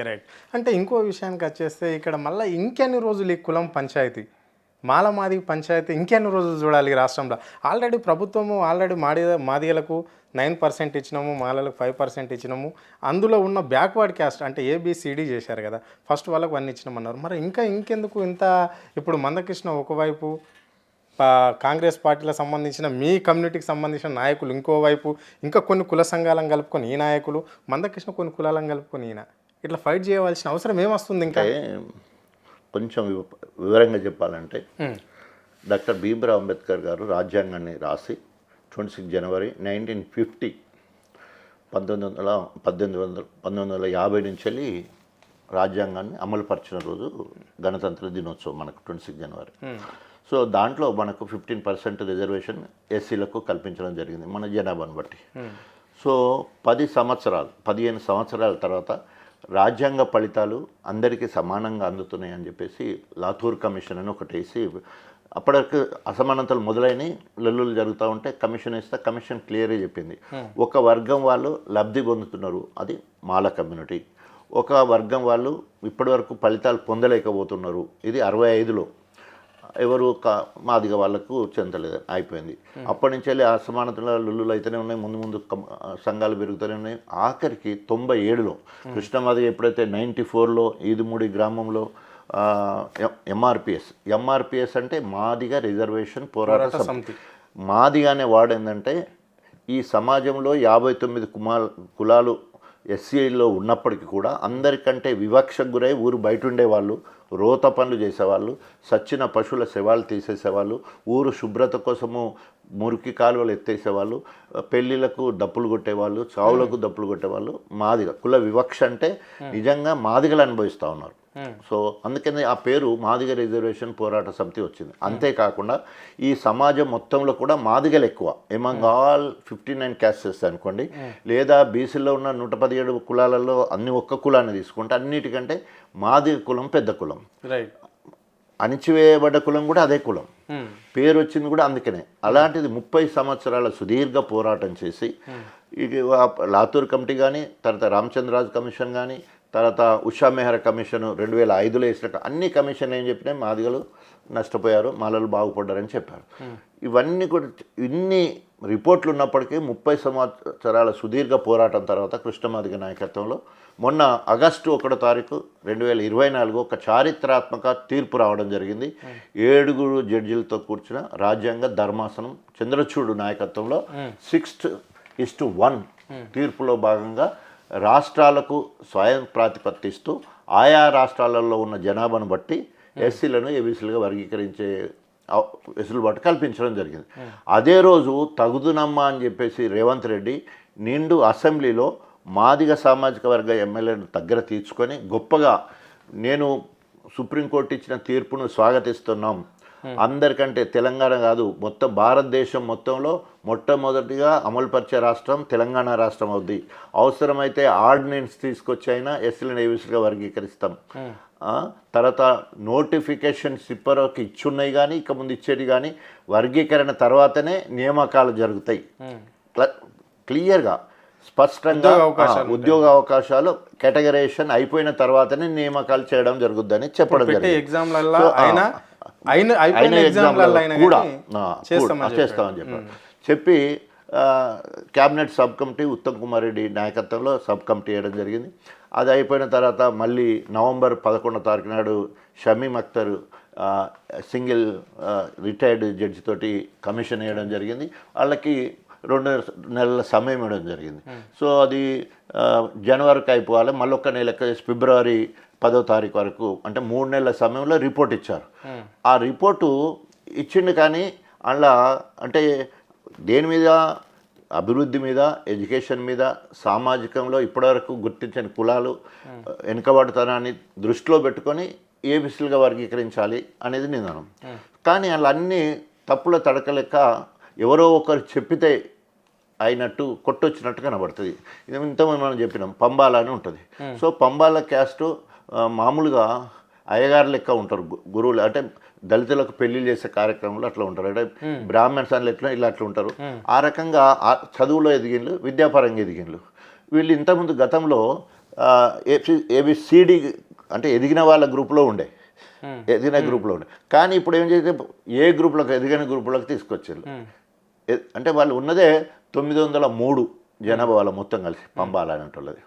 Right. అంటే ఇంకో విషయానికి వచ్చేస్తే ఇక్కడ మళ్ళీ ఇంకెన్ని రోజులు ఈ కులం పంచాయతీ మాల మాది పంచాయతీ ఇంకెన్ని రోజులు చూడాలి ఈ రాష్ట్రంలో? ఆల్రెడీ ప్రభుత్వము మాదిగలకు 9% ఇచ్చినాము, మాలలకు 5% ఇచ్చినాము. అందులో ఉన్న బ్యాక్వర్డ్ క్యాస్ట్ అంటే ఏబిసిడి చేశారు కదా, ఫస్ట్ వాళ్ళకు 1 ఇచ్చినామన్నారు. మరి ఇంకెందుకు ఇంత? ఇప్పుడు మందకృష్ణ ఒకవైపు, కాంగ్రెస్ పార్టీలకు సంబంధించిన మీ కమ్యూనిటీకి సంబంధించిన నాయకులు ఇంకోవైపు, ఇంకా కొన్ని కుల సంఘాలను కలుపుకొని ఈ నాయకులు, మందకృష్ణ కొన్ని కులాలను కలుపుకొని ఈయన, ఇట్లా ఫైట్ చేయవలసిన అవసరం ఏమొస్తుంది? ఇంకా కొంచెం వివరంగా చెప్పాలంటే డాక్టర్ భీమ్రావ్ అంబేద్కర్ గారు రాజ్యాంగాన్ని రాసి 26 జనవరి 1950 1950 నుంచి వెళ్ళి రాజ్యాంగాన్ని అమలుపరిచిన రోజు గణతంత్ర దినోత్సవం మనకు 26 జనవరి. సో దాంట్లో మనకు 15% రిజర్వేషన్ ఎస్సీలకు కల్పించడం జరిగింది మన జనాభాను బట్టి. సో 15 సంవత్సరాల తర్వాత రాజ్యాంగ ఫలితాలు అందరికీ సమానంగా అందుతున్నాయి అని చెప్పేసి లాథూర్ కమిషన్ అని ఒకటి వేసి, అప్పటికి అసమానతలు మొదలైన లొల్లులు జరుగుతూ ఉంటే కమిషన్ వేస్తే కమిషన్ క్లియర్గా చెప్పింది, ఒక వర్గం వాళ్ళు లబ్ధి పొందుతున్నారు, అది మాల కమ్యూనిటీ. ఒక వర్గం వాళ్ళు ఇప్పటివరకు ఫలితాలు పొందలేకపోతున్నారు, ఇది 65లో ఎవరు మాదిగ వాళ్ళకు చెందలేదు, అయిపోయింది. అప్పటి నుంచి వెళ్ళి అసమానతల లొల్లులు అయితేనే ఉన్నాయి, ముందు సంఘాలు పెరుగుతూనే ఉన్నాయి. ఆఖరికి 97లో కృష్ణమాదిగ ఎప్పుడైతే 94లో ఈదుమూడి గ్రామంలో ఎంఆర్పిఎస్ అంటే మాదిగ రిజర్వేషన్ పోరాట సమితి. మాదిగ అనే వార్డు ఏంటంటే ఈ సమాజంలో 59 కులాలు ఎస్సీలో ఉన్నప్పటికీ కూడా అందరికంటే వివక్షకు గురై ఊరు బయట ఉండేవాళ్ళు, రోత పనులు చేసేవాళ్ళు, సచ్చిన పశువుల శవాలు తీసేసేవాళ్ళు, ఊరు శుభ్రత కోసము మురికి కాలువలు ఎత్తేసేవాళ్ళు, పెళ్ళిళ్ళకు దప్పులు కొట్టేవాళ్ళు, చావులకు దప్పులు కొట్టేవాళ్ళు. మాదిగ కుల వివక్ష అంటే నిజంగా మాదిగలు అనుభవిస్తూ ఉన్నారు. సో అందుకని ఆ పేరు మాదిగ రిజర్వేషన్ పోరాట సమితి వచ్చింది. అంతేకాకుండా ఈ సమాజం మొత్తంలో కూడా మాదిగలు ఎక్కువ, ఎమంగ్ ఆల్ 59 క్యాస్టెస్ అనుకోండి, లేదా బీసీలో ఉన్న 117 కులాలలో అన్ని ఒక్క కులాన్ని తీసుకుంటే అన్నిటికంటే మాదిగ కులం పెద్ద కులం. అణిచివేయబడ్డ కులం కూడా అదే కులం, పేరు వచ్చింది కూడా అందుకనే. అలాంటిది 30 సంవత్సరాల సుదీర్ఘ పోరాటం చేసి ఇది లాతూర్ కమిటీ కానీ, తర్వాత రామచంద్రరాజు కమిషన్ కానీ, తర్వాత ఉషా మెహ్రా కమిషన్ 2005లో వేసిన అన్ని కమిషన్ ఏం చెప్పినా మాదిగలు నష్టపోయారు, మాలలు బాగుపడ్డారని చెప్పారు. ఇవన్నీ కూడా ఇన్ని రిపోర్ట్లు ఉన్నప్పటికీ 30 సంవత్సరాల సుదీర్ఘ పోరాటం తర్వాత కృష్ణమాదిగ నాయకత్వంలో మొన్న ఆగస్టు 1వ తారీఖు 2024 ఒక చారిత్రాత్మక తీర్పు రావడం జరిగింది. 7 జడ్జిలతో కూర్చున్న రాజ్యాంగ ధర్మాసనం చంద్రచూడ్ నాయకత్వంలో 6:1 తీర్పులో భాగంగా రాష్ట్రాలకు స్వయం ప్రాతిపత్తిస్తూ ఆయా రాష్ట్రాలలో ఉన్న జనాభాను బట్టి ఎస్సీలను ఏబీసీలుగా వర్గీకరించే వెసులుబాటు కల్పించడం జరిగింది. అదే రోజు తగుదునమ్మా అని చెప్పేసి రేవంత్ రెడ్డి నిండు అసెంబ్లీలో మాదిగ సామాజిక వర్గ ఎమ్మెల్యేను దగ్గర తీర్చుకొని గొప్పగా, నేను సుప్రీంకోర్టు ఇచ్చిన తీర్పును స్వాగతిస్తున్నాం, అందరికంటే తెలంగాణ కాదు మొత్తం భారతదేశం మొత్తంలో మొట్టమొదటిగా అమలుపరిచే రాష్ట్రం తెలంగాణ రాష్ట్రం అవుద్ది, అవసరమైతే ఆర్డినెన్స్ తీసుకొచ్చి అయినా ఎస్సీలను ఏబీసీలుగా వర్గీకరిస్తాం, తర్వాత నోటిఫికేషన్స్ ఇప్పటివరకు ఇచ్చున్నాయి కానీ ఇక ముందు ఇచ్చేది కానీ వర్గీకరణ తర్వాతనే నియామకాలు జరుగుతాయి, క్లియర్గా స్పష్టంగా ఉద్యోగ అవకాశాలు కేటగరైజేషన్ అయిపోయిన తర్వాతనే నియామకాలు చేయడం జరుగుద్దని చెప్పడం జరిగింది. చేస్తామని చెప్పి cabinet sub committee Uttam Kumar Reddy నాయకత్వంలో సబ్ కమిటీ వేయడం జరిగింది. అది అయిపోయిన తర్వాత మళ్ళీ నవంబర్ 11వ తారీఖు నాడు Shamim Akhtar single retired judge తోటి కమిషన్ వేయడం జరిగింది. వాళ్ళకి 2 నెలల సమయం ఇవ్వడం జరిగింది. సో అది జనవరికి అయిపోవాలి, మళ్ళీ ఒక నెల ఫిబ్రవరి 10వ తారీఖు వరకు అంటే 3 నెలల సమయంలో రిపోర్ట్ ఇచ్చారు. ఆ రిపోర్టు ఇచ్చిండు కానీ అలా అంటే దేని మీద, అభివృద్ధి మీద, ఎడ్యుకేషన్ మీద, సామాజికంలో ఇప్పటివరకు గుర్తించని కులాలు వెనుకబడుతనాన్ని దృష్టిలో పెట్టుకొని ఏబీసీలుగా వర్గీకరించాలి అనేది నిదానం. కానీ అలా అన్నీ తప్పుల తడకలెక్క ఎవరో ఒకరు చెప్పితే అయినట్టు కొట్టొచ్చినట్టు కనబడుతుంది. ఇది ఇంతమంది మనం చెప్పినాం పంబాల అని ఉంటుంది. సో పంబాల క్యాస్టు మామూలుగా అయ్యగారు లెక్క ఉంటారు, గురువులు అంటే దళితులకు పెళ్లి చేసే కార్యక్రమంలో అట్లా ఉంటారు, అంటే బ్రాహ్మణ్స్ అని ఎట్లా ఇలా అట్లా ఉంటారు. ఆ రకంగా చదువులో ఎదిగిన్లు, విద్యాపరంగా ఎదిగిన్లు. వీళ్ళు ఇంతకుముందు గతంలో ఏబిసిడి అంటే ఎదిగిన వాళ్ళ గ్రూప్లో ఉండే, ఎదిగిన గ్రూప్లో ఉండే. కానీ ఇప్పుడు ఏం చేస్తే ఏ గ్రూప్లకు, ఎదిగిన గ్రూపులకు తీసుకొచ్చారు. అంటే వాళ్ళు ఉన్నదే 903 జనాభా వాళ్ళ మొత్తం కలిసి పంబాల అనేటోళ్ళది.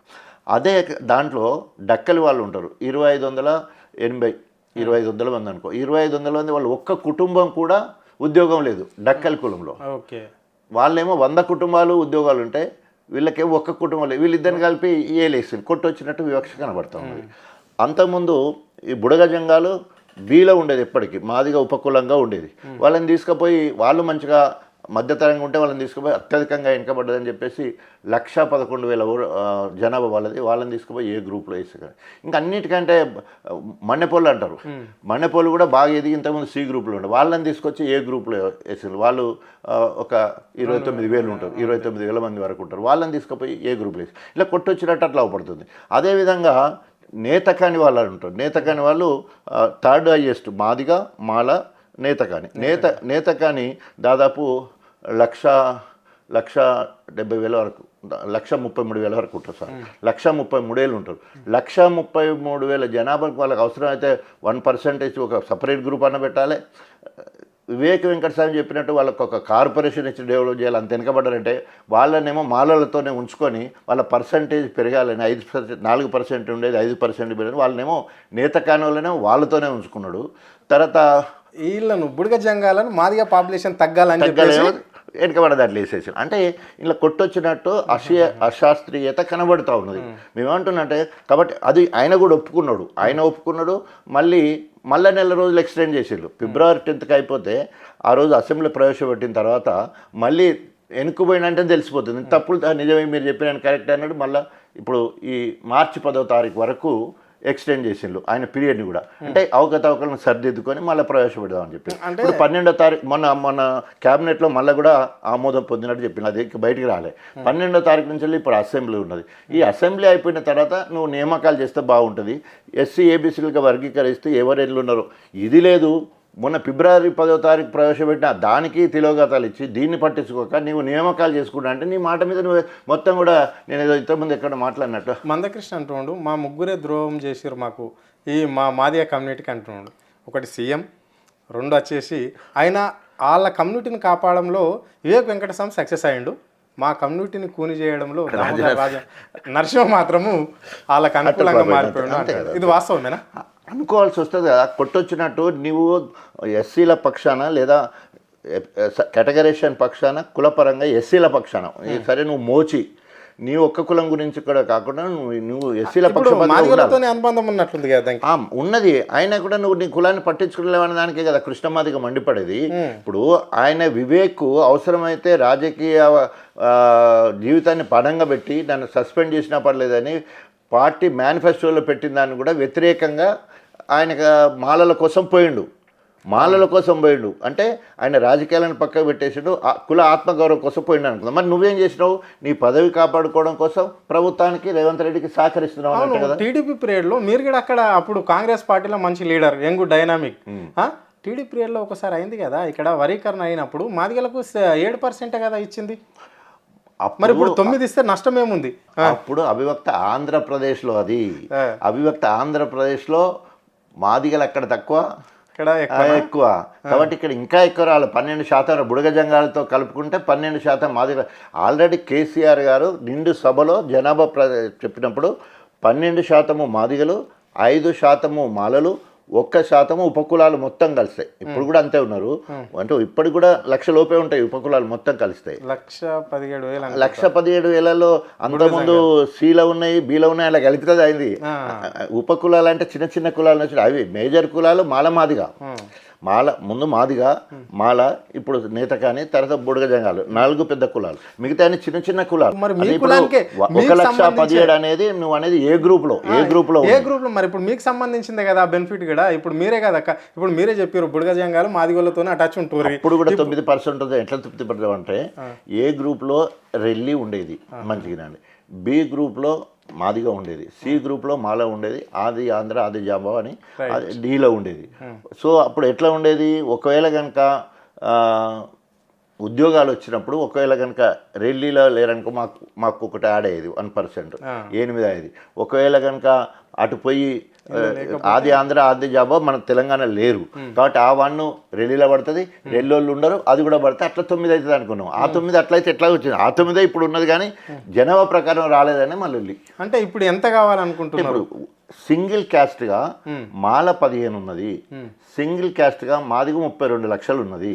అదే దాంట్లో డక్కలి వాళ్ళు ఉంటారు 2580 మంది అనుకో. 2500 మంది వాళ్ళు ఒక్క కుటుంబం కూడా ఉద్యోగం లేదు డక్కలి కులంలో. ఓకే, వాళ్ళేమో 100 కుటుంబాలు ఉద్యోగాలు ఉంటాయి, వీళ్ళకేమో ఒక్క కుటుంబం లేదు. వీళ్ళిద్దరిని కలిపి ఏలేసి కొట్టొచ్చినట్టు వివక్ష కనబడతా ఉంది. అంతకుముందు ఈ బుడగ జంగాలు బీలో ఉండేది, ఎప్పటికీ మాదిగా ఉపకులంగా ఉండేది. వాళ్ళని తీసుకుపోయి వాళ్ళు మంచిగా మధ్యతరంగా ఉంటే వాళ్ళని తీసుకుపోయి అత్యధికంగా వెనుకబడ్డదని చెప్పేసి 1,11,000 జనాభా వాళ్ళని తీసుకుపోయి ఏ గ్రూప్లో వేసారు. ఇంకా అన్నిటికంటే మన్నెపోళ్ళు అంటారు, మన్నెపోళ్ళు కూడా బాగా ఎదిగి ఇంతకుముందు సి గ్రూప్లో ఉండే వాళ్ళని తీసుకొచ్చి ఏ గ్రూప్లో వేసారు. వాళ్ళు ఒక 29,000 ఉంటారు, 29,000 మంది వరకు ఉంటారు. వాళ్ళని తీసుకుపోయి ఏ గ్రూప్లో వేసి ఇలా కొట్టొచ్చినట్టు అట్లా అవపడుతుంది. అదేవిధంగా నేతకాని వాళ్ళు ఉంటారు. నేతకాని వాళ్ళు థర్డ్ హైయెస్ట్ మాదిగా మాల నేతకాని. నేతకాని దాదాపు 1,70,000 వరకు, 1,33,000 వరకు ఉంటారు సార్. 1,33,000 ఉంటారు. 1,33,000 జనాభాకి వాళ్ళకి అవసరమైతే 1% ఒక సపరేట్ గ్రూప్ అన్న పెట్టాలి. వివేక్ వెంకటస్వామి చెప్పినట్టు వాళ్ళకి ఒక కార్పొరేషన్ ఇచ్చి డెవలప్ చేయాలి. అంత వెనకబడ్డారంటే వాళ్ళనేమో మాలలతోనే ఉంచుకొని వాళ్ళ పర్సంటేజ్ పెరగాలని 4% ఉండేది 5% పెరిగింది. వాళ్ళనేమో నేతకాని వాళ్ళనేమో వాళ్ళతోనే ఉంచుకున్నాడు. తర్వాత వీళ్ళను బుడగ జంగాలను మాదిగా పాపులేషన్ తగ్గాలని వెనకబడ్డ దాంట్లో వేసేసారు. అంటే ఇలా కొట్టొచ్చినట్టు అశాస్త్రీయత కనబడుతూ ఉన్నది. మేమేమంటున్నంటే కాబట్టి అది ఆయన కూడా ఒప్పుకున్నాడు. మళ్ళీ నెల రోజులు ఎక్స్టెండ్ చేసిళ్ళు. February 10th అయిపోతే ఆ రోజు అసెంబ్లీ ప్రవేశపెట్టిన తర్వాత మళ్ళీ వెనుక్కుపోయినంటే తెలిసిపోతుంది. తప్పులు నిజమే మీరు చెప్పిన కరెక్ట్ అన్నాడు. మళ్ళీ ఇప్పుడు ఈ March 10వ వరకు ఎక్స్టెండ్ చేసిండ్రు ఆయన పీరియడ్ని కూడా. అంటే అవకతవకలను సరిదిద్దుకొని మళ్ళీ ప్రవేశపెడదామని చెప్పి ఇప్పుడు 12వ తారీఖు మొన్న క్యాబినెట్లో మళ్ళీ కూడా ఆమోదం పొందినట్టు చెప్పింది. అది బయటికి రాలే. 12వ తారీఖు నుంచి వెళ్ళి ఇప్పుడు అసెంబ్లీ ఉన్నది. ఈ అసెంబ్లీ అయిపోయిన తర్వాత నువ్వు నియామకాలు చేస్తే బాగుంటుంది. ఎస్సీ ఏబీసీలుగా వర్గీకరిస్తే ఎవరు ఎట్లున్నారు ఇది లేదు. మొన్న February 10వ ప్రవేశపెట్టిన దానికి తిలోగతాలు ఇచ్చి దీన్ని పట్టించుకోక నీవు నియామకాలు చేసుకుంటా అంటే నీ మాట మీద నువ్వు మొత్తం కూడా నేను ఏదో ఇంతకుముందు ఎక్కడ మాట్లాడినట్టు మందకృష్ణ అంటున్నాడు. మా ముగ్గురే ద్రోహం చేసారు మాకు ఈ మాదిగ కమ్యూనిటీకి అంటున్నాడు. ఒకటి సీఎం, 2 వచ్చేసి ఆయన వాళ్ళ కమ్యూనిటీని కాపాడంలో వివేక్ వెంకటస్వామి సక్సెస్ అయ్యిండు. మా కమ్యూనిటీని కూని చేయడంలో నరసింహ మాత్రము వాళ్ళకి అనుకూలంగా మారిపోయాడు. ఇది వాస్తవమేనా? అనుకోవాల్సి వస్తుంది కదా. కొట్టొచ్చినట్టు నీవు ఎస్సీల పక్షాన లేదా కేటగరేషన్ పక్షాన కులపరంగా ఎస్సీల పక్షాన సరే నువ్వు మోచి నీ ఒక్క కులం గురించి కూడా కాకుండా నువ్వు ఎస్సీల పక్షాన అనుబంధం ఉన్నట్లుంది కదా ఉన్నది. అయినా కూడా నువ్వు నీ కులాన్ని పట్టించుకోలేవని దానికే కదా కృష్ణమాదిగా మండిపడేది. ఇప్పుడు ఆయన వివేక్ అవసరమైతే రాజకీయ జీవితాన్ని పడంగా పెట్టి దాన్ని సస్పెండ్ చేసినా పర్లేదని పార్టీ మేనిఫెస్టోలో పెట్టిన దాన్ని కూడా వ్యతిరేకంగా ఆయన మాలల కోసం పోయిండు. అంటే ఆయన రాజకీయాలను పక్కకు పెట్టేసాడు, కుల ఆత్మగౌరవం కోసం పోయిండు అనుకుందాం. మరి నువ్వేం చేసినావు? నీ పదవి కాపాడుకోవడం కోసం ప్రభుత్వానికి రేవంత్ రెడ్డికి సహకరిస్తున్నావు అంటే కదా. టీడీపీ పీరియడ్లో మీరు కూడా అక్కడ అప్పుడు కాంగ్రెస్ పార్టీలో మంచి లీడర్, యంగ్ డైనామిక్. టీడీపీ పీరియడ్లో ఒకసారి అయింది కదా ఇక్కడ వరీకరణ అయినప్పుడు మాదిగలకు 7% కదా ఇచ్చింది. మరి ఇప్పుడు 9 ఇస్తే నష్టం ఏముంది? అప్పుడు అవిభక్త ఆంధ్రప్రదేశ్లో మాదిగలు అక్కడ తక్కువ, ఎక్కువ. కాబట్టి ఇక్కడ ఇంకా ఎక్కువ రావాలి. 12% బుడగ జంగాలతో కలుపుకుంటే 12% మాదిగలు. ఆల్రెడీ కేసీఆర్ గారు నిండు సభలో జనాభా చెప్పినప్పుడు 12% మాదిగలు, 5% మాలలు, 1% ఉపకులాలు మొత్తం కలిస్తాయి. ఇప్పుడు కూడా అంతే ఉన్నారు. అంటే ఇప్పటికి కూడా 1,00,000 లోపే ఉంటాయి ఉపకులాలు మొత్తం కలిస్తాయి. 1,17,000లో అంతకుముందు సిలో ఉన్నాయి, బిలో ఉన్నాయి, అలా కలిపితే అయింది. ఉపకులాలు అంటే చిన్న చిన్న కులాలు వచ్చి అవి మేజర్ కులాలు మాదిగా ముందు మాదిగా మాల, ఇప్పుడు నేతకాని, తర్వాత బుడగ జంగాలు 4 పెద్ద కులాలు. మిగతా చిన్న చిన్న కులాలు. 1,17,000 అనేది నువ్వు అనేది ఏ గ్రూప్ లో మరి ఇప్పుడు మీకు సంబంధించిందే కదా బెనిఫిట్ కూడా. ఇప్పుడు మీరే కదా ఇప్పుడు మీరే చెప్పారు బుడగ జంగాలు మాదిగోళ్ళతోనే అటాచ్ ఉంటారు. ఇప్పుడు కూడా 9% ఎట్లా తృప్తి పడతాం అంటే ఏ గ్రూప్ లో రెల్లి ఉండేది మంచిగా, బి గ్రూప్ లో మాదిగా ఉండేది, సి గ్రూప్లో మాల ఉండేది, ఆది ఆంధ్ర ఆది జాంబా అని డీలో ఉండేది. సో అప్పుడు ఎట్లా ఉండేది? ఒకవేళ కనుక ఉద్యోగాలు వచ్చినప్పుడు ఒకవేళ కనుక ఢిల్లీలో లేరనుకో మాకు ఒకటి యాడ్ అయ్యేది 1%, 8 అయ్యేది. ఒకవేళ కనుక అటు పోయి ఆది ఆంధ్ర ఆది జాబో మన తెలంగాణ లేరు కాబట్టి ఆ 1 ఢిల్లీలో పడుతుంది, ఢిల్లీలో ఉండరు, అది కూడా పడితే అట్లా 9 అవుతుంది అనుకున్నాం. ఆ 9 అట్లయితే ఎట్లా వచ్చింది? ఆ 9 ఇప్పుడు ఉన్నది కానీ జనాభా ప్రకారం రాలేదని మళ్ళీ. అంటే ఇప్పుడు ఎంత కావాలనుకుంటున్నారు? ఇప్పుడు సింగిల్ క్యాస్ట్గా మాల 15 ఉన్నది, సింగిల్ క్యాస్ట్గా మాదిగ 32 లక్షలు ఉన్నది.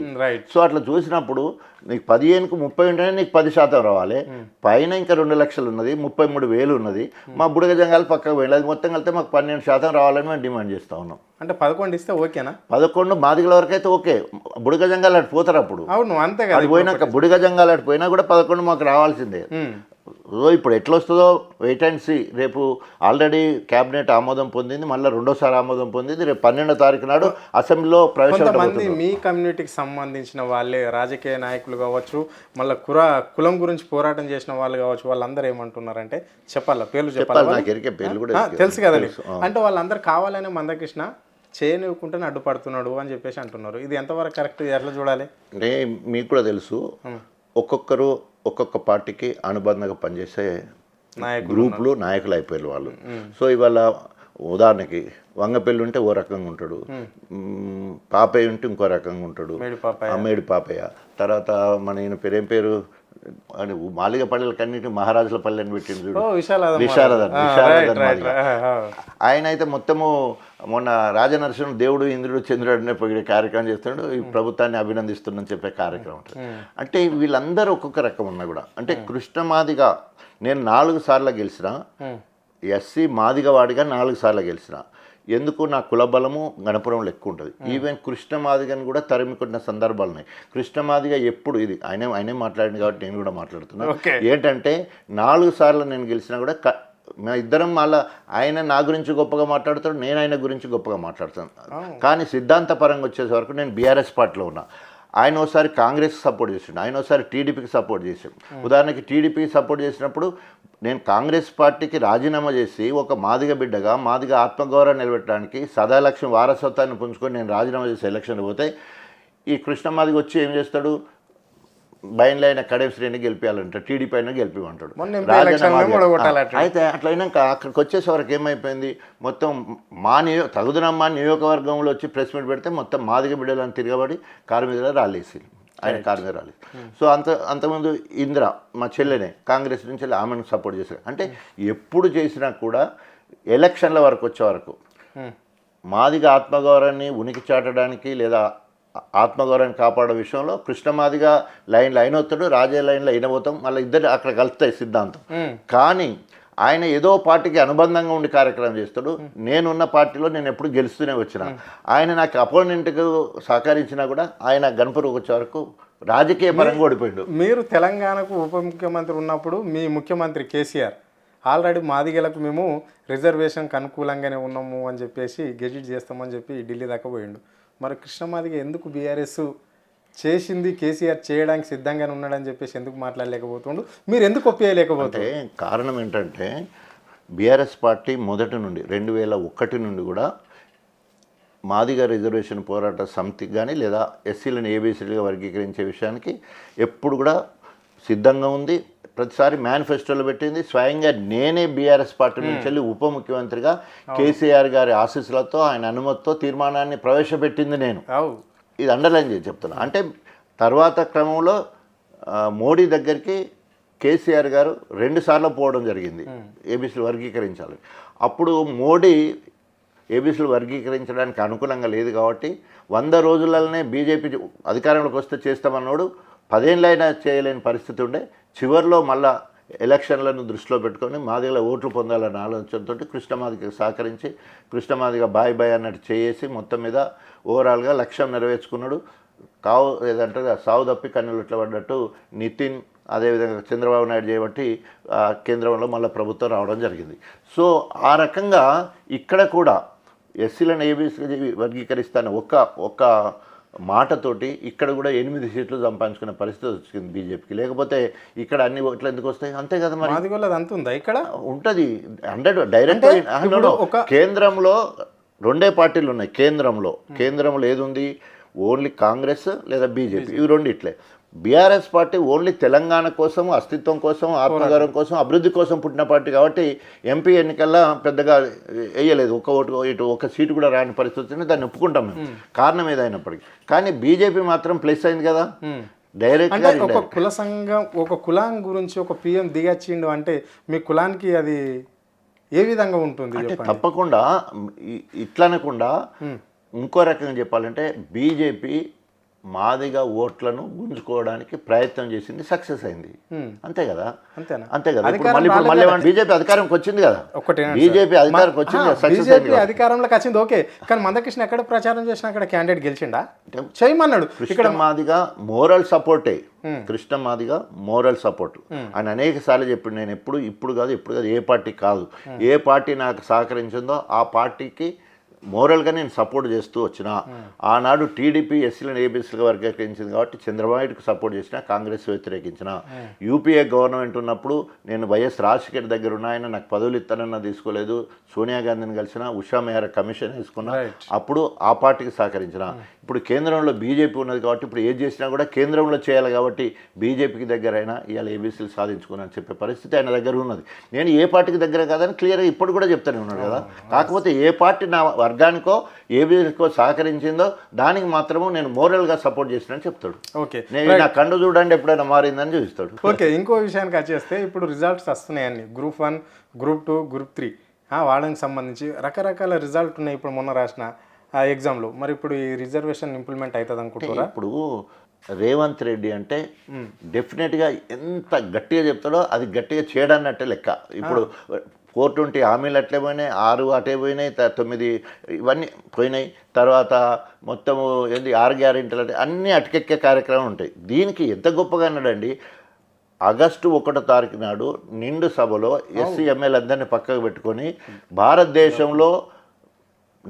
సో అట్లా చూసినప్పుడు నీకు 15కు 30 ఉంటేనే నీకు 10% రావాలి. పైన ఇంకా 2 లక్షలు ఉన్నది, 33,000 ఉన్నది. మా బుడగ జంగాలు పక్కకు పోయింది, అది మొత్తం కలిపితే మాకు 12% రావాలని మేము డిమాండ్ చేస్తూ ఉన్నాం. అంటే 11 ఇస్తే ఓకేనా? 11 మాదిగల వరకు అయితే ఓకే. బుడగ జంగాలు అటు పోతారు అప్పుడు. అవును అంతే కదా. అది పోయినాక బుడగ జంగాలు అటు పోయినా కూడా 11 మాకు రావాల్సిందే. సో ఇప్పుడు ఎట్లా వస్తుందో వెయిట్ అండ్ సీ. రేపు ఆల్రెడీ క్యాబినెట్ ఆమోదం పొందింది, మళ్ళీ రెండోసారి ఆమోదం పొందింది. రేపు 12వ తారీఖు నాడు అసెంబ్లీలో కొంతమంది మీ కమ్యూనిటీకి సంబంధించిన వాళ్ళే రాజకీయ నాయకులు కావచ్చు, మళ్ళీ కులం గురించి పోరాటం చేసిన వాళ్ళు కావచ్చు, వాళ్ళందరూ ఏమంటున్నారంటే చెప్పాలా పేర్లు చెప్పాలి, నాకు ఎరికే పేర్లు కూడా తెలుసు కదా నీకు. అంటే వాళ్ళందరూ కావాలనే మందకృష్ణ చేయనివ్వకుండానే అడ్డుపడుతున్నాడు అని చెప్పేసి అంటున్నారు. ఇది ఎంతవరకు కరెక్ట్, ఎట్లా చూడాలి? అంటే మీకు కూడా తెలుసు, ఒక్కొక్కరు ఒక్కొక్క పార్టీకి అనుబంధంగా పనిచేసే గ్రూపులు నాయకులు అయిపోయారు వాళ్ళు. సో ఇవాళ ఉదాహరణకి వంగపల్లి ఉంటే ఓ రకంగా ఉంటాడు, పాపయ్య ఉంటే ఇంకో రకంగా ఉంటాడు, మేడి పాపయ్య. తర్వాత మన ఈయన పేరు ఏం పేరు, మాలిగ పల్లెలకన్నిటి మహారాజుల పల్లె అని పెట్టింది చూడు, విశారదన్. ఆయన అయితే మొత్తము మొన్న రాజనరసింహ దేవుడు ఇంద్రుడు చంద్రుడు అనే పొగిడే కార్యక్రమం చేస్తున్నాడు, ఈ ప్రభుత్వాన్ని అభినందిస్తుందని చెప్పే కార్యక్రమం. అంటే వీళ్ళందరూ ఒక్కొక్క రకం ఉన్నా కూడా, అంటే కృష్ణమాదిగా నేను 4 సార్లు గెలిచిన, ఎస్సీ మాదిగ వాడిగా 4 సార్లు గెలిచిన. ఎందుకు? నా కులబలము గణపురంలో ఎక్కువ ఉంటుంది. ఈవెన్ కృష్ణమాదిగని కూడా తరిమికొట్టిన సందర్భాలు ఉన్నాయి. కృష్ణమాదిగ ఎప్పుడు ఇది ఆయనే మాట్లాడింది కాబట్టి నేను కూడా మాట్లాడుతున్నాను. ఏంటంటే 4 సార్లు నేను గెలిచినా కూడా మా ఇద్దరం మళ్ళీ ఆయన నా గురించి గొప్పగా మాట్లాడుతాడు, నేను ఆయన గురించి గొప్పగా మాట్లాడుతాను. కానీ సిద్ధాంతపరంగా వచ్చేసే వరకు నేను బీఆర్ఎస్ పార్టీలో ఉన్నా. ఆయన ఒకసారి కాంగ్రెస్కి సపోర్ట్ చేసిండు, ఆయన ఒకసారి టీడీపీకి సపోర్ట్ చేసాడు. ఉదాహరణకి టీడీపీకి సపోర్ట్ చేసినప్పుడు నేను కాంగ్రెస్ పార్టీకి రాజీనామా చేసి ఒక మాదిగ బిడ్డగా మాదిగ ఆత్మగౌరవం నిలబెట్టడానికి సదాలక్ష్యం వారసత్వాన్ని పుంజుకొని నేను రాజీనామా చేసి ఎలక్షన్కి పోతే ఈ కృష్ణమాదిగ వచ్చి ఏం చేస్తాడు, బయన్లో అయిన కడెం శ్రేణి గెలిపించాలంటే టీడీపీ అయినా గెలిపిమంటాడు. అయితే అట్లా అయినాక అక్కడికి వచ్చేసే వరకు ఏమైపోయింది, మొత్తం తగుదనమ్మా నియోజకవర్గంలో వచ్చి ప్రెస్ మీట్ పెడితే మొత్తం మాదిగ బిడ్డలను తిరగబడి కారు మీద రాలేసి ఆయన కారు మీద రాలేదు. సో అంతకుముందు ఇందిర మా చెల్లెనే కాంగ్రెస్ నుంచి ఆమెను సపోర్ట్ చేశారు. అంటే ఎప్పుడు చేసినా కూడా ఎలక్షన్ల వరకు వచ్చే వరకు మాదిగ ఆత్మగౌరవాన్ని ఉనికి చాటడానికి లేదా ఆత్మగౌరవాన్ని కాపాడే విషయంలో కృష్ణమాదిగా లైన్ అవుతాడు, రాజే లైన్లో అయినపోతాం, మళ్ళీ ఇద్దరు అక్కడ కలుస్తాయి సిద్ధాంతం. కానీ ఆయన ఏదో పార్టీకి అనుబంధంగా ఉండి కార్యక్రమం చేస్తాడు. నేనున్న పార్టీలో నేను ఎప్పుడు గెలుస్తూనే వచ్చిన. ఆయన నాకు అపోనెంట్కు సహకరించినా కూడా ఆయన గణపురకు వచ్చే వరకు రాజకీయ పరంగా ఓడిపోయిండు. మీరు తెలంగాణకు ఉప ముఖ్యమంత్రి ఉన్నప్పుడు మీ ముఖ్యమంత్రి కేసీఆర్ ఆల్రెడీ మాదిగలకు మేము రిజర్వేషన్కి అనుకూలంగానే ఉన్నాము అని చెప్పేసి గెజిట్ చేస్తామని చెప్పి ఢిల్లీ దాకా పోయిండు. మరి కృష్ణమాదిగ ఎందుకు బీఆర్ఎస్ చేసింది, కేసీఆర్ చేయడానికి సిద్ధంగానే ఉన్నాడని చెప్పేసి ఎందుకు మాట్లాడలేకపోతుండు, మీరు ఎందుకు ఒప్పేయలేకపోతే? కారణం ఏంటంటే బీఆర్ఎస్ పార్టీ మొదటి నుండి 2001 నుండి కూడా మాదిగ రిజర్వేషన్ పోరాట సమితికి కానీ లేదా ఎస్సీలను ఏబీసీలుగా వర్గీకరించే విషయానికి ఎప్పుడు కూడా సిద్ధంగా ఉంది. ప్రతిసారి మేనిఫెస్టోలో పెట్టింది. స్వయంగా నేనే బీఆర్ఎస్ పార్టీ నుంచి వెళ్ళి ఉప ముఖ్యమంత్రిగా కేసీఆర్ గారి ఆశీస్సులతో ఆయన అనుమతితో తీర్మానాన్ని ప్రవేశపెట్టింది నేను. ఇది అండర్లైన్ చేసి చెప్తున్నా. అంటే తర్వాత క్రమంలో మోడీ దగ్గరికి కేసీఆర్ గారు 2 సార్లు పోవడం జరిగింది ఏబీసీలు వర్గీకరించాలి. అప్పుడు మోడీ ఏబీసీలు వర్గీకరించడానికి అనుకూలంగా లేదు కాబట్టి 100 రోజులలోనే బీజేపీ అధికారంలోకి వస్తే చేస్తామన్నాడు. 10 ఏళ్ళైనా చేయలేని పరిస్థితి ఉండే. చివరిలో మళ్ళా ఎలక్షన్లను దృష్టిలో పెట్టుకొని మాదిగల ఓట్లు పొందాలన్న ఆలోచనతో కృష్ణమాదిగకి సహకరించి కృష్ణమాదిగ బాయ్ అన్నట్టు చేసి మొత్తం మీద ఓవరాల్గా లక్ష్యం నెరవేర్చుకున్నాడు. ఏదంటే సావు తప్పి కన్నులట్ల పడ్డట్టు నితిన్ అదేవిధంగా చంద్రబాబు నాయుడు చేయబట్టి కేంద్రంలో మళ్ళీ ప్రభుత్వం రావడం జరిగింది. సో ఆ రకంగా ఇక్కడ కూడా ఎస్సీలను ఏబీసీ వర్గీకరిస్తాను ఒక్క మాటతోటి ఇక్కడ కూడా 8 సీట్లు సంపాదించుకునే పరిస్థితి వచ్చింది బీజేపీకి. లేకపోతే ఇక్కడ అన్ని ఓట్లు ఎందుకు వస్తాయి? అంతే కదా. మరి అంత ఉందా? ఇక్కడ ఉంటుంది 100 డైరెక్ట్. కేంద్రంలో 2 పార్టీలు ఉన్నాయి. కేంద్రంలో ఏది ఉంది? ఓన్లీ కాంగ్రెస్ లేదా బీజేపీ, ఇవి 2 ఇట్లే. బీఆర్ఎస్ పార్టీ ఓన్లీ తెలంగాణ కోసం, అస్తిత్వం కోసం, ఆత్మగౌరవం కోసం, అభివృద్ధి కోసం పుట్టిన పార్టీ కాబట్టి ఎంపీ ఎన్నికల్లో పెద్దగా వేయలేదు. ఒక ఓటు ఇటు ఒక సీటు కూడా రాని పరిస్థితిని దాన్ని ఒప్పుకుంటాం మేము, కారణం ఏదైనప్పటికీ. కానీ బీజేపీ మాత్రం ప్లస్ అయింది కదా డైరెక్ట్గా. ఒక కుల సంఘం, ఒక కులం గురించి ఒక పిఎం దిగచ్చిండు అంటే మీ కులానికి అది ఏ విధంగా ఉంటుంది? తప్పకుండా ఇట్లనకుండా ఇంకో రకంగా చెప్పాలంటే బీజేపీ మాదిగా ఓట్లను గుంజుకోవడానికి ప్రయత్నం చేసింది, సక్సెస్ అయింది. అంతే కదా, అంతే కదా. మళ్ళీ బీజేపీ అధికారంకి వచ్చింది కదా, బీజేపీ అధికారంకి వచ్చింది, సక్సెస్ అయింది. అధికారంలోకి వచ్చింది ఓకే, కానీ మందకృష్ణ ఎక్కడ ప్రచారం చేసినా అక్కడ క్యాండిడేట్ గెలిచిండా? చేయమన్నాడు. ఇక్కడ మాదిగా మోరల్ సపోర్టే, కృష్ణ మాదిగా మోరల్ సపోర్ట్ అని అనేక సార్లు చెప్పిండు. నేను ఇప్పుడు కాదు ఏ పార్టీ కాదు, ఏ పార్టీ నాకు సహకరించిందో ఆ పార్టీకి మోరల్గా నేను సపోర్ట్ చేస్తూ వచ్చిన. ఆనాడు టీడీపీ ఎస్సీలను ఏబీసీలుగా వర్గీకరించింది కాబట్టి చంద్రబాబుకి సపోర్ట్ చేసిన, కాంగ్రెస్ వ్యతిరేకించిన. యూపీఏ గవర్నమెంట్ ఉన్నప్పుడు నేను వైఎస్ రాజశేఖర్ దగ్గర ఉన్న, ఆయన నాకు పదవులు ఇస్తానన్నా తీసుకోలేదు. సోనియా గాంధీని కలిసిన, ఉషా మెహ్రా కమిషన్ వేసుకున్నా, అప్పుడు ఆ పార్టీకి సహకరించిన. ఇప్పుడు కేంద్రంలో బీజేపీ ఉన్నది కాబట్టి ఇప్పుడు ఏది చేసినా కూడా కేంద్రంలో చేయాలి కాబట్టి బీజేపీకి దగ్గర అయినా ఇవాళ ఏబీసీలు సాధించుకున్నాను చెప్పే పరిస్థితి ఆయన దగ్గర ఉన్నది. నేను ఏ పార్టీకి దగ్గర కాదని క్లియర్గా ఇప్పుడు కూడా చెప్తానే ఉన్నాడు కదా. కాకపోతే ఏ పార్టీ నా వర్గానికో ఏబీసీకో సహకరించిందో దానికి మాత్రము నేను మోరల్గా సపోర్ట్ చేసినని చెప్తాడు. ఓకే, నేను నా కండు చూడండి ఎప్పుడైనా మారిందని చూపిస్తాడు. ఓకే, ఇంకో విషయానికి వచ్చేస్తే ఇప్పుడు రిజల్ట్స్ వస్తున్నాయండి, గ్రూప్ 1, గ్రూప్ 2, గ్రూప్ 3 వాళ్ళకి సంబంధించి రకరకాల రిజల్ట్ ఉన్నాయి. ఇప్పుడు మొన్న రాసిన ఎగ్జామ్లో మరి ఇప్పుడు ఈ రిజర్వేషన్ ఇంప్లిమెంట్ అవుతుంది అనుకుంటారా? ఇప్పుడు రేవంత్ రెడ్డి అంటే డెఫినెట్గా ఎంత గట్టిగా చెప్తాడో అది గట్టిగా చేయడాన్నట్టే లెక్క. ఇప్పుడు 420 హామీలు అట్లే పోయినాయి, 6 అటే పోయినాయి, 9 ఇవన్నీ పోయినాయి. తర్వాత మొత్తము ఏంది 6 గ్యారెంటీలు అంటే అన్నీ అటకెక్కే కార్యక్రమం ఉంటాయి. దీనికి ఎంత గొప్పగా అన్నాడండి, ఆగస్టు 1వ తారీఖు నాడు నిండు సభలో ఎస్సీ ఎమ్మెల్యే అందరినీ పక్కకు పెట్టుకొని భారతదేశంలో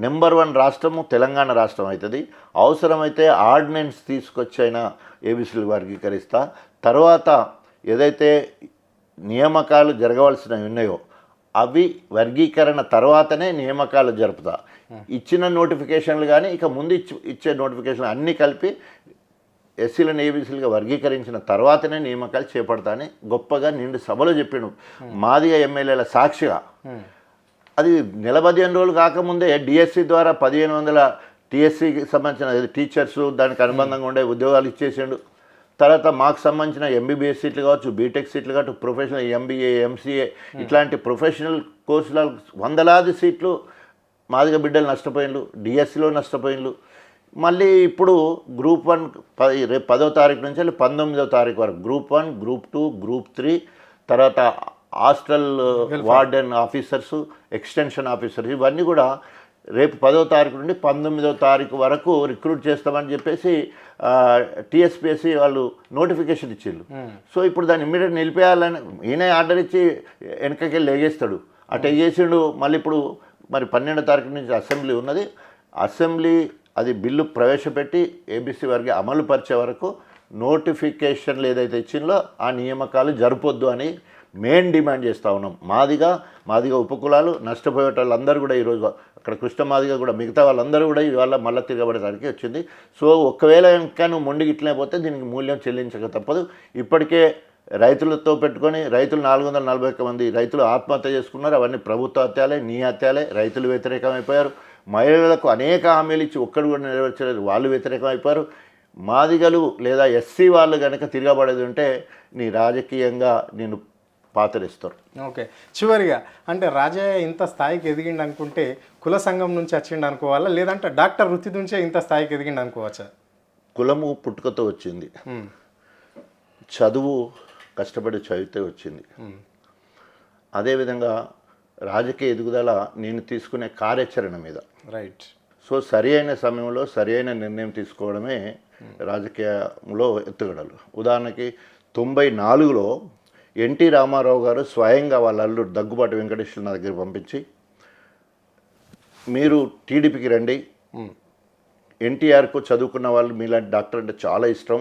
నెంబర్ 1 రాష్ట్రము తెలంగాణ రాష్ట్రం అవుతుంది, అవసరమైతే ఆర్డినెన్స్ తీసుకొచ్చైనా ఏబీసీలు వర్గీకరిస్తా, తర్వాత ఏదైతే నియామకాలు జరగవలసినవి ఉన్నాయో అవి వర్గీకరణ తర్వాతనే నియామకాలు జరుపుతా, ఇచ్చిన నోటిఫికేషన్లు కానీ ఇక ముందు ఇచ్చే నోటిఫికేషన్లు అన్నీ కలిపి ఎస్సీలను ఏబీసీలుగా వర్గీకరించిన తర్వాతనే నియామకాలు చేపడతా అని గొప్పగా నిండు సభలో చెప్పిండు మాదిగా ఎమ్మెల్యేల సాక్షిగా. అది 15 రోజులు కాకముందే డిఎస్సి ద్వారా 1500 టీఎస్సీకి సంబంధించిన టీచర్స్ దానికి అనుబంధంగా ఉండే ఉద్యోగాలు ఇచ్చేసిండు. తర్వాత మాకు సంబంధించిన ఎంబీబీఎస్ సీట్లు కావచ్చు, బీటెక్ సీట్లు కావచ్చు, ప్రొఫెషనల్ ఎంబీఏ, ఎంసీఏ ఇట్లాంటి ప్రొఫెషనల్ కోర్సుల 100లాది సీట్లు మాదిగా బిడ్డలు నష్టపోయినలు, డిఎస్సిలో నష్టపోయినలు. మళ్ళీ ఇప్పుడు గ్రూప్ 1 రేపు 10వ తారీఖు నుంచి 19వ తారీఖు వరకు గ్రూప్ 1, గ్రూప్ 2, గ్రూప్ 3, తర్వాత hostel warden officers, extension officers ఇవన్నీ కూడా రేపు 10వ తారీఖు నుండి 19వ తారీఖు వరకు రిక్రూట్ చేస్తామని చెప్పేసి టీఎస్పీఎస్సీ వాళ్ళు నోటిఫికేషన్ ఇచ్చిండ్రు. సో ఇప్పుడు దాన్ని ఇమ్మీడియట్ నిలిపేయాలని ఈయన ఆర్డర్ ఇచ్చి వెనకకి లేగేస్తాడు. అటు చేసిండు. మళ్ళీ ఇప్పుడు మరి 12వ తారీఖు నుంచి అసెంబ్లీ ఉన్నది. అసెంబ్లీ అది బిల్లు ప్రవేశపెట్టి ఏబీసీ వారికి అమలు పరిచే వరకు నోటిఫికేషన్లు ఏదైతే ఇచ్చిందో ఆ నియామకాలు జరపొద్దు అని మెయిన్ డిమాండ్ చేస్తూ ఉన్నాం. మాదిగా ఉపకులాలు నష్టపోయే వాళ్ళందరూ కూడా ఈరోజు అక్కడ కృష్ణ మాదిగా కూడా మిగతా వాళ్ళందరూ కూడా ఇవాళ మళ్ళీ తిరగబడడానికి వచ్చింది. సో ఒకవేళ ఇంకా నువ్వు మొండికి ఇట్లనే పోతే దీనికి మూల్యం చెల్లించక తప్పదు. ఇప్పటికే రైతులతో పెట్టుకొని రైతులు 441 మంది రైతులు ఆత్మహత్య చేసుకున్నారు. అవన్నీ ప్రభుత్వ హత్యాలే, నీ హత్యాలే. రైతులు వ్యతిరేకమైపోయారు. మహిళలకు అనేక హామీలు ఇచ్చి ఒక్కడు కూడా నెరవేర్చలేదు, వాళ్ళు వ్యతిరేకమైపోయారు. మాదిగలు లేదా ఎస్సీ వాళ్ళు కనుక తిరగబడేది ఉంటే నీ రాజకీయంగా నేను పాతరిస్తారు. ఓకే, చివరిగా అంటే రాజయ్య ఇంత స్థాయికి ఎదిగిండు అనుకుంటే కుల సంఘం నుంచి వచ్చిండు అనుకోవాలా, లేదంటే డాక్టర్ వృత్తి నుంచే ఇంత స్థాయికి ఎదిగిండు అనుకోవచ్చా? కులము పుట్టుకతో వచ్చింది, చదువు కష్టపడి చదివితే వచ్చింది. అదేవిధంగా రాజకీయ ఎదుగుదల నేను తీసుకునే కార్యాచరణ మీద. రైట్. సో సరి అయిన సమయంలో సరి అయిన నిర్ణయం తీసుకోవడమే రాజకీయంలో ఎత్తుగడలు. ఉదాహరణకి 94లో ఎన్టీ రామారావు గారు స్వయంగా వాళ్ళ అల్లుడు దగ్గుబాటి వెంకటేశ్వర నా దగ్గర పంపించి, మీరు టీడీపీకి రండి, ఎన్టీఆర్కు చదువుకున్న వాళ్ళు మీలాంటి డాక్టర్ అంటే చాలా ఇష్టం,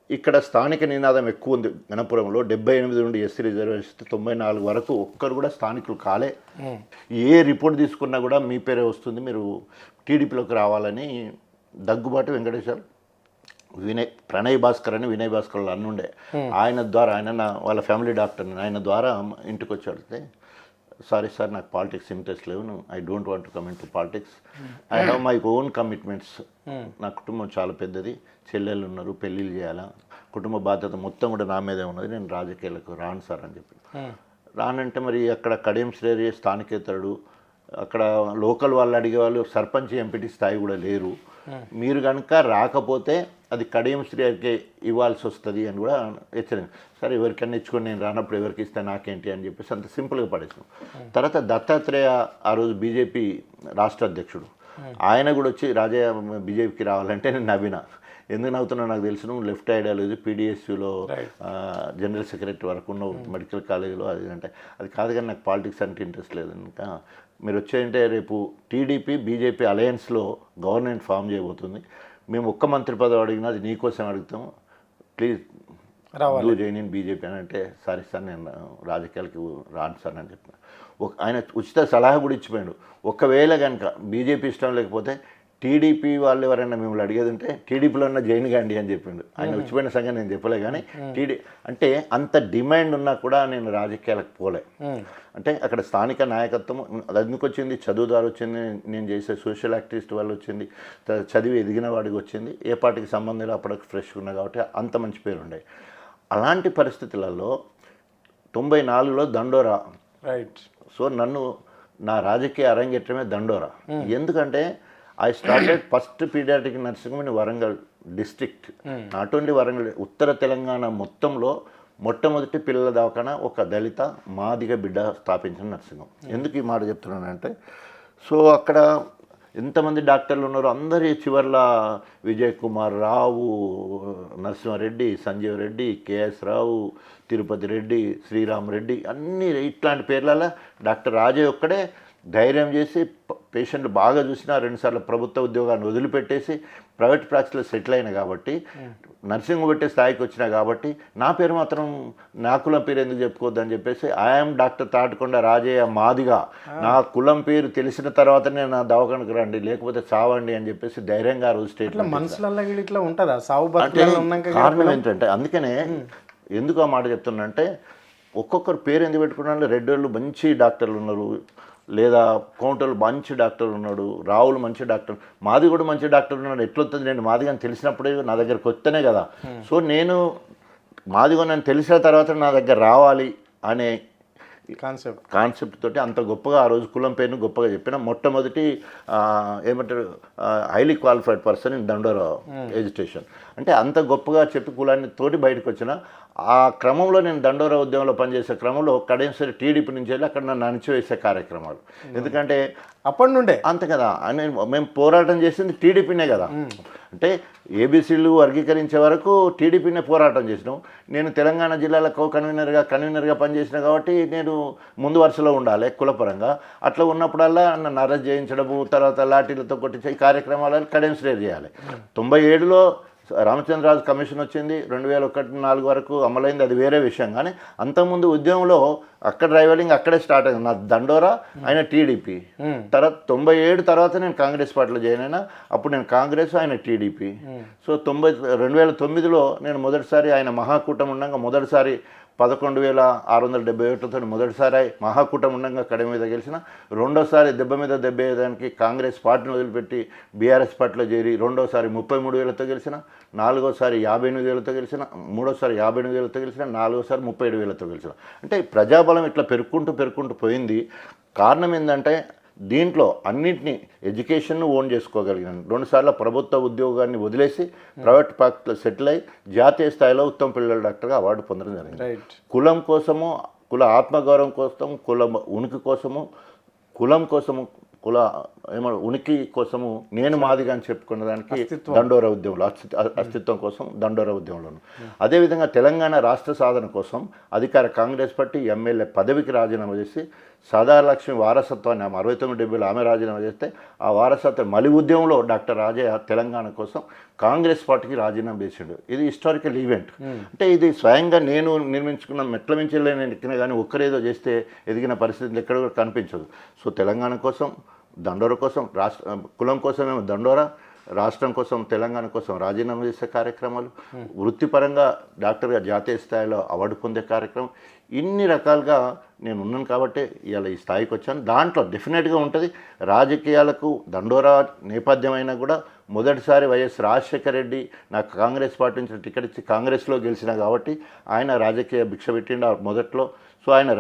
ఇక్కడ స్థానిక నినాదం ఎక్కువ ఉంది గణపురంలో, 78 నుండి ఎస్సీ రిజర్వేషన్ 94 వరకు ఒక్కరు కూడా స్థానికులు కాలే, ఏ రిపోర్ట్ తీసుకున్నా కూడా మీ పేరే వస్తుంది, మీరు టీడీపీలోకి రావాలని దగ్గుబాటి వెంకటేశ్వర ప్రణయ్ భాస్కర్ అని వినయ్ భాస్కర్ వాళ్ళు అన్నుండే, ఆయన ద్వారా వాళ్ళ ఫ్యామిలీ డాక్టర్, ఆయన ద్వారా ఇంటికి వచ్చి అడిగితే, సారీ సార్ నాకు పాలిటిక్స్ ఇంట్రెస్ట్ లేవు, I don't want to come in to politics, I have my own commitments, నా కుటుంబం చాలా పెద్దది, చెల్లెళ్ళు ఉన్నారు, పెళ్ళిళ్ళు చేయాలా, కుటుంబ బాధ్యత మొత్తం కూడా నా మీదే ఉన్నది, నేను రాజకీయాలకు రాను సార్ అని చెప్పి. రానంటే మరి అక్కడ కడియం శ్రేరి స్థానికేతరుడు, అక్కడ లోకల్ వాళ్ళు అడిగేవాళ్ళు సర్పంచ్ ఎంపీటీ స్థాయి కూడా లేరు, మీరు కనుక రాకపోతే అది కడియం శ్రీకి ఇవ్వాల్సి వస్తుంది అని కూడా హెచ్చరింది. సరే ఎవరికన్నా ఇచ్చుకొని నేను రానప్పుడు ఎవరికి ఇస్తే నాకేంటి అని చెప్పేసి అంత సింపుల్గా పడేసాం. తర్వాత దత్తాత్రేయ ఆ రోజు బీజేపీ రాష్ట్ర అధ్యక్షుడు, ఆయన కూడా వచ్చి రాజయ్య బీజేపీకి రావాలంటే నేను నవ్విన. ఎందుకు నవ్వుతున్నా నాకు తెలుసు, నువ్వు లెఫ్ట్ ఐడియాలజీ పీడిఎస్యూలో జనరల్ సెక్రటరీ వరకు ఉన్న మెడికల్ కాలేజీలో అది అంటే, అది కాదు కానీ నాకు పాలిటిక్స్ అంటే ఇంట్రెస్ట్ లేదు, ఇంకా మీరు వచ్చేయంటే రేపు టీడీపీ బీజేపీ అలయన్స్లో గవర్నమెంట్ ఫామ్ చేయబోతుంది, మేము ఒక్క మంత్రి పదవి అడిగినా అది నీకోసం అడుగుతాము, please do join in BJP అని అంటే, సరే సార్ నేను రాజకీయాలకి రాను సార్ అని చెప్పిన. ఆయన ఉచిత సలహా కూడా ఇచ్చిపోయాడు, ఒకవేళ కనుక బీజేపీ ఇష్టం లేకపోతే టీడీపీ వాళ్ళు ఎవరైనా మిమ్మల్ని అడిగేది ఉంటే టీడీపీలో ఉన్న జైన్ గాంధీ అని చెప్పిండు. ఆయన వచ్చిపోయిన సంగతి నేను చెప్పలే, కానీ అంటే అంత డిమాండ్ ఉన్నా కూడా నేను రాజకీయాలకు పోలే. అంటే అక్కడ స్థానిక నాయకత్వం అది ఎందుకు వచ్చింది, చదువుదారు వచ్చింది, నేను చేసే సోషల్ యాక్టివిస్ట్ వాళ్ళు వచ్చింది, చదివి ఎదిగిన వాడికి వచ్చింది, ఏ పార్టీకి సంబంధం లేదు, అప్పటికి ఫ్రెష్గా ఉన్నా కాబట్టి అంత మంచి పేరు ఉండే. అలాంటి పరిస్థితులలో 94లో దండోరా, రైట్. సో నన్ను నా రాజకీయ అరంగేట్రమే దండోరా. ఎందుకంటే I started first pediatric nursing in Warangal district, not only Warangal, ఉత్తర తెలంగాణ మొత్తంలో మొట్టమొదటి పిల్లల దవాఖానా ఒక దళిత మాదిగ బిడ్డ స్థాపించిన నర్సింగం. ఎందుకు ఈ మాట చెప్తున్నానంటే, సో అక్కడ ఎంతమంది డాక్టర్లు ఉన్నారో అందరి చివర్ల విజయ్ కుమార్ రావు, నరసింహారెడ్డి, సంజీవ్ రెడ్డి, కేఎస్ రావు, తిరుపతి రెడ్డి, శ్రీరామ్ రెడ్డి, అన్ని ఇట్లాంటి పేర్లలో డాక్టర్ రాజయ్య ఒక్కడే ధైర్యం చేసి పేషెంట్లు బాగా చూసినా 2 సార్లు ప్రభుత్వ ఉద్యోగాన్ని వదిలిపెట్టేసి ప్రైవేట్ ప్రాక్టీస్లో సెటిల్ అయినా కాబట్టి, నర్సింగ్ పెట్టే స్థాయికి వచ్చినా కాబట్టి, నా పేరు మాత్రం నా కులం పేరు ఎందుకు చెప్పుకోవద్దని చెప్పేసి ఐఎమ్ డాక్టర్ తాటికొండ రాజయ్య మాదిగా, నా కులం పేరు తెలిసిన తర్వాతనే నా దవాఖానకు రండి, లేకపోతే చావండి అని చెప్పేసి ధైర్యంగా ఆ రోజు స్టేట్మెంట్. ఇట్లా ఉంటుందా సావు? కారణం ఏంటంటే, అందుకనే ఎందుకు ఆ మాట చెప్తున్నా, ఒక్కొక్కరు పేరు ఎందుకు పెట్టుకున్నా, రెడ్డోళ్ళు మంచి డాక్టర్లు ఉన్నారు, లేదా కోంటోళ్ళు మంచి డాక్టర్ ఉన్నాడు, రావులు మంచి డాక్టర్, మాది కూడా మంచి డాక్టర్ ఉన్నాడు, ఎట్లొస్తుంది నేను మాదిగా అని తెలిసినప్పుడే నా దగ్గరకు వస్తేనే కదా. సో నేను మాదిగా నన్ను తెలిసిన తర్వాత నా దగ్గర రావాలి అనే కాన్సెప్ట్ తోటి అంత గొప్పగా ఆ రోజు కులం పేరును గొప్పగా చెప్పిన మొట్టమొదటి ఏమంటారు హైలీ క్వాలిఫైడ్ పర్సన్ ఇన్ దండోరా ఎడ్యుకేషన్. అంటే అంత గొప్పగా చెప్పి కులాన్ని తోటి బయటకు వచ్చిన ఆ క్రమంలో నేను దండోరా ఉద్యమంలో పనిచేసే క్రమంలో కడేసరి టీడీపీ నుంచి వెళ్ళి అక్కడ నన్ను అణిచివేసే కార్యక్రమాలు. ఎందుకంటే అప్పటి నుండే అంతే కదా, మేము పోరాటం చేసింది టీడీపీనే కదా. అంటే ఏబీసీలు వర్గీకరించే వరకు టీడీపీనే పోరాటం చేసినాం. నేను తెలంగాణ జిల్లాలో కన్వీనర్గా పనిచేసిన కాబట్టి నేను ముందు వరుసలో ఉండాలి కులపరంగా. అట్లా ఉన్నప్పుడల్లా నన్ను అరెస్ట్ చేయించడము, తర్వాత లాఠీలతో కొట్టించే ఈ కార్యక్రమాలను కడెన్స్లేట్ చేయాలి. 97లో రామచంద్రరాజు కమిషన్ వచ్చింది, 2001-4 వరకు అమలైంది, అది వేరే విషయం. కానీ అంతకుముందు ఉద్యమంలో అక్కడ రైవలింగ్ అక్కడే స్టార్ట్ అయింది. నా దండోరా ఆయన టీడీపీ, తర్వాత 97 తర్వాత నేను కాంగ్రెస్ పార్టీలో జాయిన్ అయినా, అప్పుడు నేను కాంగ్రెస్, ఆయన టీడీపీ. సో 2009లో నేను మొదటిసారి ఆయన మహాకూటమి ఉండగా మొదటిసారి 11,671తో మొదటిసారి మహాకూటమి ఉండగా కడె మీద గెలిచిన, రెండోసారి దెబ్బ మీద దెబ్బ వేయడానికి కాంగ్రెస్ పార్టీని వదిలిపెట్టి బీఆర్ఎస్ పార్టీలో చేరి రెండోసారి 33,000తో గెలిచిన, నాలుగోసారి 58,000తో గెలిచిన, మూడోసారి 58,000తో గెలిచిన, నాలుగోసారి 37,000తో గెలిచిన. అంటే ప్రజాబలం ఇట్లా పెరుక్కుంటూ పోయింది. కారణం ఏంటంటే దీంట్లో అన్నింటినీ ఎడ్యుకేషన్ను ఓన్ చేసుకోగలిగినాను. 2 సార్లు ప్రభుత్వ ఉద్యోగాన్ని వదిలేసి ప్రైవేట్ ప్రాక్టీస్లో సెటిల్ అయ్యి జాతీయ స్థాయిలో ఉత్తమ పిల్లల డాక్టర్గా అవార్డు పొందడం జరిగింది. కులం కోసము, కుల ఆత్మగౌరవం కోసం, కుల ఉనికి కోసము, కులం కోసము, కుల ఉనికి కోసము నేను మాదిగా అని చెప్పుకున్న దానికి దండోరా ఉద్యమంలో అస్తిత్వం కోసం దండోరా ఉద్యమంలోను. అదేవిధంగా తెలంగాణ రాష్ట్ర సాధన కోసం అధికార కాంగ్రెస్ పార్టీ ఎమ్మెల్యే పదవికి రాజీనామా చేసి సదాలక్ష్మి వారసత్వాన్ని 69-70లో ఆమె రాజీనామా చేస్తే ఆ వారసత్వ మలి ఉద్యమంలో డాక్టర్ రాజయ్య తెలంగాణ కోసం కాంగ్రెస్ పార్టీకి రాజీనామా చేసిండు. ఇది హిస్టారికల్ ఈవెంట్. అంటే ఇది స్వయంగా నేను నిర్మించుకున్న మెట్ల మించి నేను ఎక్కిన కానీ ఒక్కరేదో చేస్తే ఎదిగిన పరిస్థితులు ఎక్కడ కూడా కనిపించదు. సో తెలంగాణ కోసం దండోరా కోసం, కులం కోసమేమో దండోరా, రాష్ట్రం కోసం తెలంగాణ కోసం రాజీనామా చేసే కార్యక్రమాలు, వృత్తిపరంగా డాక్టర్గా జాతీయ స్థాయిలో అవార్డు పొందే కార్యక్రమం, ఇన్ని రకాలుగా నేను ఉన్నాను కాబట్టి ఇవాళ ఈ స్థాయికి వచ్చాను. దాంట్లో డెఫినెట్గా ఉంటుంది రాజకీయాలకు దండోరా నేపథ్యమైనా కూడా మొదటిసారి వైఎస్ రాజశేఖర రెడ్డి నాకు కాంగ్రెస్ పార్టీ నుంచి టికెట్ ఇచ్చి కాంగ్రెస్లో గెలిచిన కాబట్టి ఆయన రాజకీయ భిక్ష పెట్టిండు మొదట్లో. సో ఆయన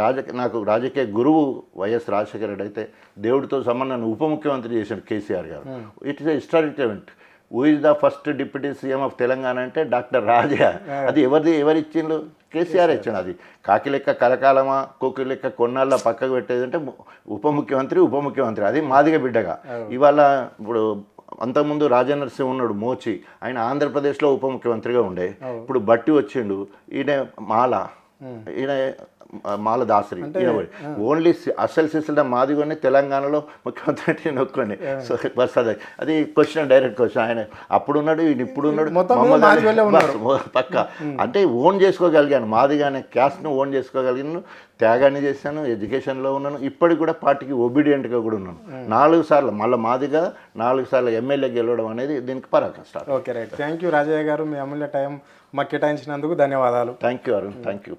నాకు రాజకీయ గురువు వైఎస్ రాజశేఖర రెడ్డి అయితే దేవుడితో సంబంధాన్ని ఉప ముఖ్యమంత్రి చేశాడు కేసీఆర్ గారు. It is a historic event. Who is the first deputy CM of Telangana అంటే డాక్టర్ రాజా. అది ఎవరిచ్చిండు? కేసీఆర్ ఇచ్చాడు. అది కాకి లెక్క కలకాలమా కోకి లెక్క కొన్నాళ్ళ పక్కకు పెట్టేది అంటే ఉప ముఖ్యమంత్రి అది మాదిగ బిడ్డగా. ఇవాళ ఇప్పుడు అంతకుముందు రాజనరసింహ ఉన్నాడు మోచి, ఆయన ఆంధ్రప్రదేశ్లో ఉప ముఖ్యమంత్రిగా ఉండే. ఇప్పుడు బట్టి వచ్చిండు, ఈయన మాల దాసరి, ఓన్లీ అసలు సిసిల్ మాదిగొని తెలంగాణలో ముఖ్యమంత్రి నొక్కొని. సో వస్తుంది అది క్వశ్చన్, డైరెక్ట్ క్వశ్చన్. ఆయన అప్పుడున్నాడు, ఈయన ఇప్పుడున్నాడు, పక్క అంటే ఓన్ చేసుకోగలిగాను. మాదిగా అనే క్యాస్ట్ను ఓన్ చేసుకోగలిగాను, త్యాగాన్ని చేశాను, ఎడ్యుకేషన్లో ఉన్నాను, ఇప్పటికి కూడా పార్టీకి ఒబీడియంట్గా కూడా ఉన్నాను. 4 సార్లు మళ్ళీ మాదిగా 4 సార్లు ఎమ్మెల్యే గెలవడం అనేది దీనికి పరాకాష్ట. Okay, right. Thank you Rajaiah గారు, మీ అమూల్య టైం మాకు కేటాయించినందుకు ధన్యవాదాలు. Thank you Arun, thank you.